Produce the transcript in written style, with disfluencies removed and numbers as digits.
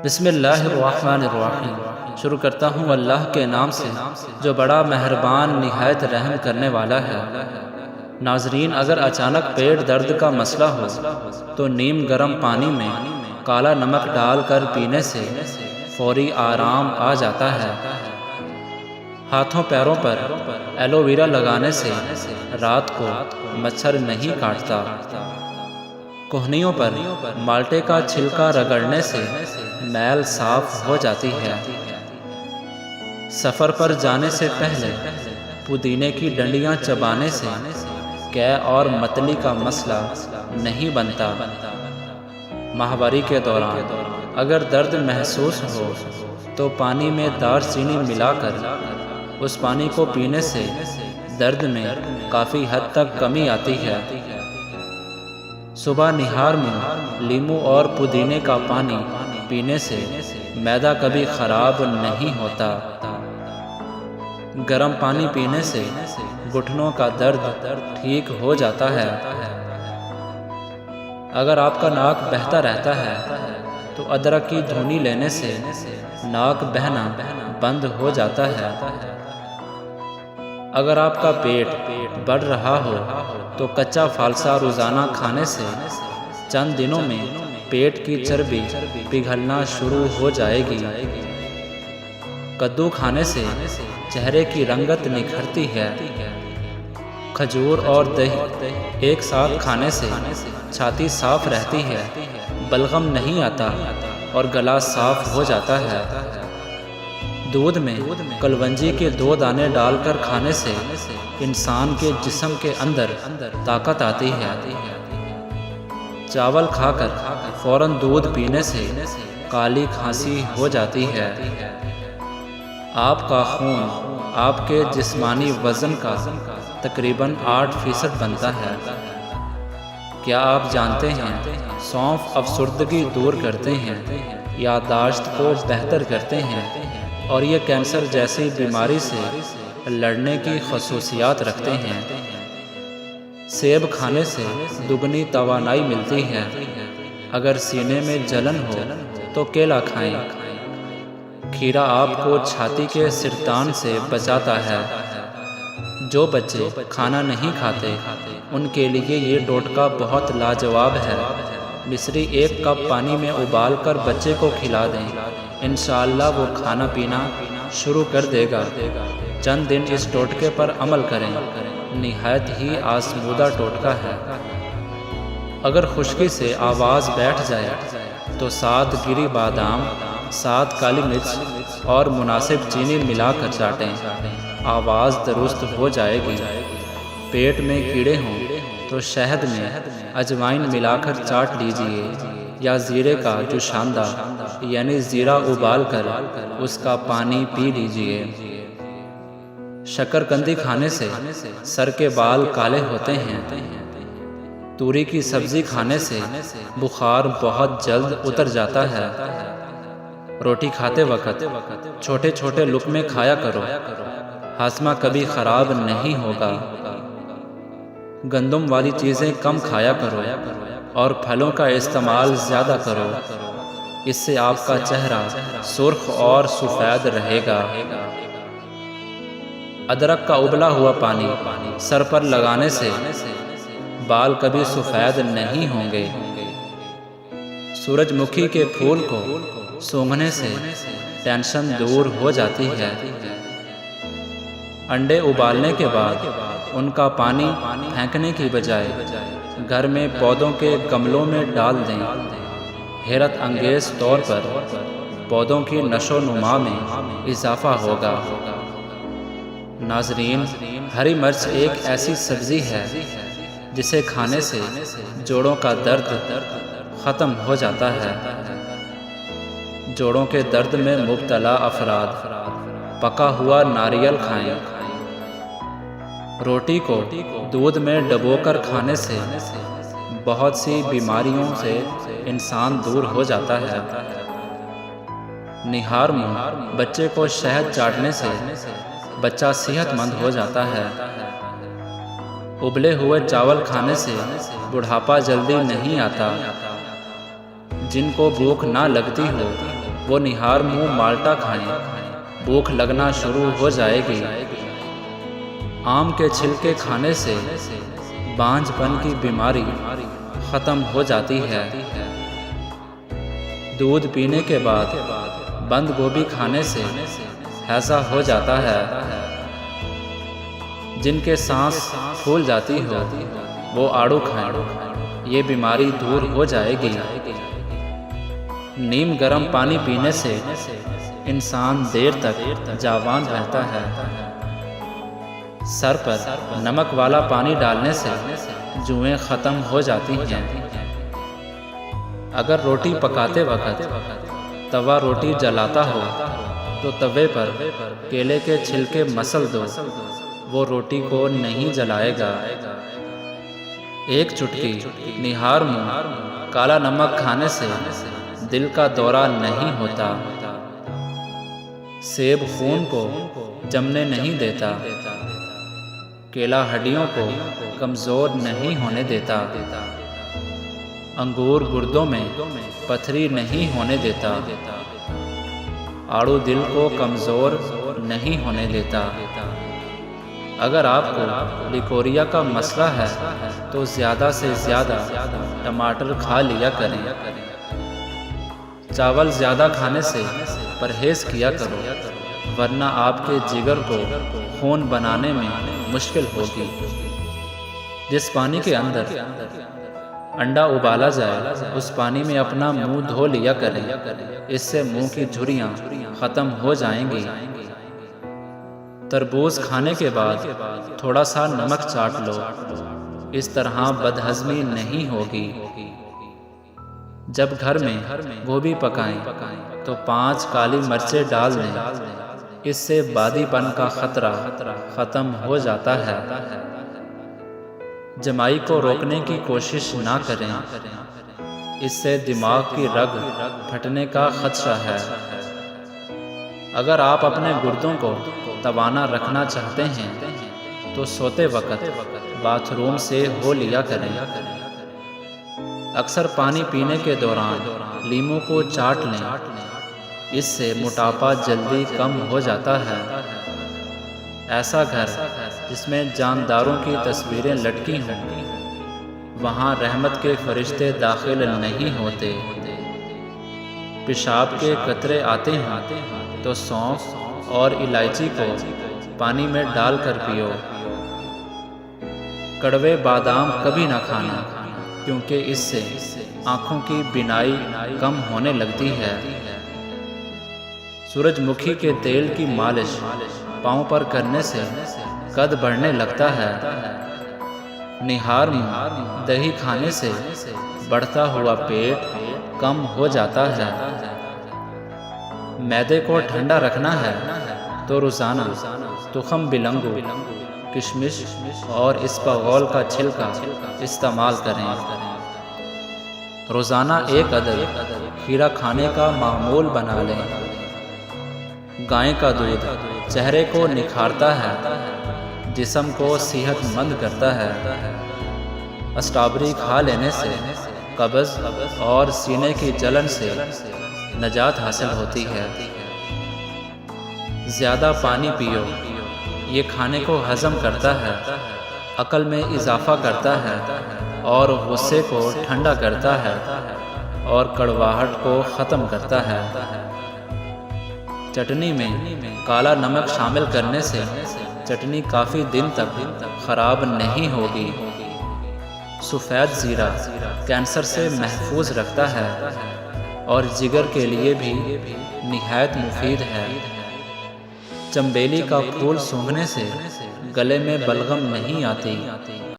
बिस्मिल्लाहिर्रहमानिर्रहीम। शुरू करता हूँ अल्लाह के नाम से जो बड़ा मेहरबान निहायत रहम करने वाला है। नाजरीन, अगर अचानक पेट दर्द का मसला हो तो नीम गर्म पानी में काला नमक डालकर पीने से फौरी आराम आ जाता है। हाथों पैरों पर एलोवेरा लगाने से रात को मच्छर नहीं काटता। कोहनियों पर माल्टे का छिलका रगड़ने से मैल साफ हो जाती है। सफ़र पर जाने से पहले पुदीने की डंडियां चबाने से कै और मतली का मसला नहीं बनता। माहवारी के दौरान अगर दर्द महसूस हो तो पानी में दालचीनी मिलाकर उस पानी को पीने से दर्द में काफ़ी हद तक कमी आती है। सुबह निहार में नींबू और पुदीने का पानी पीने से मैदा कभी खराब नहीं होता। गर्म पानी पीने से घुटनों का दर्द ठीक हो जाता है। अगर आपका नाक बहता रहता है तो अदरक की धुनी लेने से नाक बहना बंद हो जाता है। अगर आपका पेट बढ़ रहा हो तो कच्चा फालसा रोज़ाना खाने से चंद दिनों में पेट की चर्बी पिघलना शुरू हो जाएगी। कद्दू खाने से चेहरे की रंगत निखरती है। खजूर और दही एक साथ खाने से छाती साफ रहती है, बलगम नहीं आता और गला साफ हो जाता है। दूध में कलवंजी के 2 दाने डालकर खाने से इंसान के जिस्म के अंदर ताकत आती है। चावल खाकर फौरन दूध पीने से काली खांसी हो जाती है। आपका खून आपके जिस्मानी वज़न का तकरीबन 8% बनता है। क्या आप जानते हैं सौंफ अफसुर्दगी दूर करते हैं, याददाश्त को बेहतर करते हैं और ये कैंसर जैसी बीमारी से लड़ने की खसूसियात रखते हैं। सेब खाने से दुगनी तवानाई मिलती है। अगर सीने में जलन हो तो केला खाएं। खीरा आपको छाती के सिरतान से बचाता है। जो बच्चे खाना नहीं खाते उनके लिए ये टोटका बहुत लाजवाब है। मिश्री 1 कप पानी में उबालकर बच्चे को खिला दें, इंशाअल्लाह वो खाना पीना शुरू कर देगा। चंद दिन इस टोटके पर अमल करें, निहायत ही आजमूदा टोटका है। अगर खुश्की से आवाज़ बैठ जाए तो 7 गिरी बादाम, 7 काली मिर्च और मुनासिब चीनी मिलाकर चाटें, आवाज़ दुरुस्त हो जाएगी। पेट में कीड़े हों तो शहद में अजवाइन मिलाकर चाट लीजिए या ज़ीरे का जुशांदा यानी ज़ीरा उबालकर उसका पानी पी लीजिए। शकरकंदी खाने से सर के बाल काले होते हैं। तूरी की सब्ज़ी खाने से बुखार बहुत जल्द उतर जाता है। रोटी खाते वक्त छोटे छोटे लुक़मे खाया करो, हाजमा कभी ख़राब नहीं होगा। गंदम वाली चीज़ें कम खाया करो और फलों का इस्तेमाल ज़्यादा करो, इससे आपका चेहरा सुर्ख और सफ़ेद रहेगा। अदरक का उबला हुआ पानी सर पर लगाने से बाल कभी सफ़ेद नहीं होंगे। सूरजमुखी के फूल को सूंघने से टेंशन दूर हो जाती है। अंडे उबालने के बाद उनका पानी फेंकने की बजाय घर में पौधों के गमलों में डाल दें। हैरत अंगेज़ तौर पर पौधों की नशोनुमा में इजाफा होगा। नाजरीन, हरी मिर्च एक ऐसी सब्ज़ी है जिसे खाने से जोड़ों का दर्द ख़त्म हो जाता है। जोड़ों के दर्द में मुब्तला अफराद पका हुआ नारियल खाएं। रोटी को दूध में डुबोकर खाने से बहुत सी बीमारियों से इंसान दूर हो जाता है। निहार में बच्चे को शहद चाटने से बच्चा सेहतमंद हो जाता है। उबले हुए चावल खाने से बुढ़ापा जल्दी नहीं आता। जिनको भूख ना लगती हो वो निहार मुंह माल्टा खाएं, भूख लगना शुरू हो जाएगी। आम के छिलके खाने से बांझपन की बीमारी ख़त्म हो जाती है। दूध पीने के बाद बंद गोभी खाने से हैज़ा हो जाता है। जिनके सांस फूल जाती हो वो आड़ू खाएं, ये बीमारी दूर हो जाएगी। नीम गर्म पानी पीने से इंसान देर तक जावान रहता है। सर पर नमक वाला पानी डालने से जुएं ख़त्म हो जाती हैं। अगर रोटी पकाते वक्त तवा रोटी जलाता हो तो तवे पर केले के छिलके मसल दो, वो रोटी को नहीं जलाएगा। एक चुटकी निहार मुंह काला नमक खाने से दिल का दौरा नहीं होता। सेब खून को जमने नहीं देता। केला हड्डियों को कमज़ोर नहीं होने देता। अंगूर गुर्दों में पथरी नहीं होने देता। आड़ू दिल को कमज़ोर नहीं होने देता। अगर आपको लिकोरिया का मसला है तो ज़्यादा से ज़्यादा टमाटर खा लिया करें। चावल ज़्यादा खाने से परहेज़ किया करो, वरना आपके जिगर को खून बनाने में मुश्किल होगी। जिस पानी के अंदर अंडा उबाला जाए उस पानी में अपना मुंह धो लिया करें, इससे मुंह की झुर्रियाँ ख़त्म हो जाएंगी। तरबूज खाने के बाद थोड़ा सा नमक चाट लो, इस तरह बदहज़मी नहीं होगी। जब घर में गोभी पकाएं तो 5 काली मिर्चें डाल लें, इससे बादीपन का खतरा ख़त्म हो जाता है। जमाई को रोकने की कोशिश ना करें, इससे दिमाग की रग फटने का खदशा है। अगर आप अपने गुर्दों को तवाना रखना चाहते हैं तो सोते वक्त बाथरूम से हो लिया करें। अक्सर पानी पीने के दौरान लीमू को चाट लें, इससे मोटापा जल्दी कम हो जाता है। ऐसा घर जिसमें जानदारों की तस्वीरें लटकी हों, वहाँ रहमत के फरिश्ते दाखिल नहीं होते। पेशाब के कतरे आते हैं तो सौंफ और इलायची को पानी में डालकर पियो। कड़वे बादाम कभी ना खाना, क्योंकि इससे आँखों की बीनाई कम होने लगती है। सूरजमुखी के तेल की मालिश पाँव पर करने से कद बढ़ने लगता है। निहार मुंह दही खाने से बढ़ता हुआ पेट कम हो जाता है। मैदे को ठंडा रखना है तो रोज़ाना तुखम बिलंगू, किशमिश और इसबगोल का छिलका इस्तेमाल करें। रोज़ाना 1 अदद खीरा खाने का मामूल बना लें। गाय का दूध चेहरे को निखारता है, जिस्म को सेहतमंद करता है। स्ट्रॉबेरी खा लेने से कब्ज़ और सीने की जलन से निजात हासिल होती है। ज़्यादा पानी पियो, ये खाने को हज़म करता है, अक्ल में इजाफ़ा करता है और गुस्से को ठंडा करता है और कड़वाहट को ख़त्म करता है। चटनी में काला नमक शामिल करने से चटनी काफ़ी दिन तक ख़राब नहीं होगी। सफ़ेद ज़ीरा कैंसर से महफूज रखता है और जिगर के लिए भी निहायत मुफीद है। चंबेली का फूल सूंघने से गले में बलगम नहीं आती।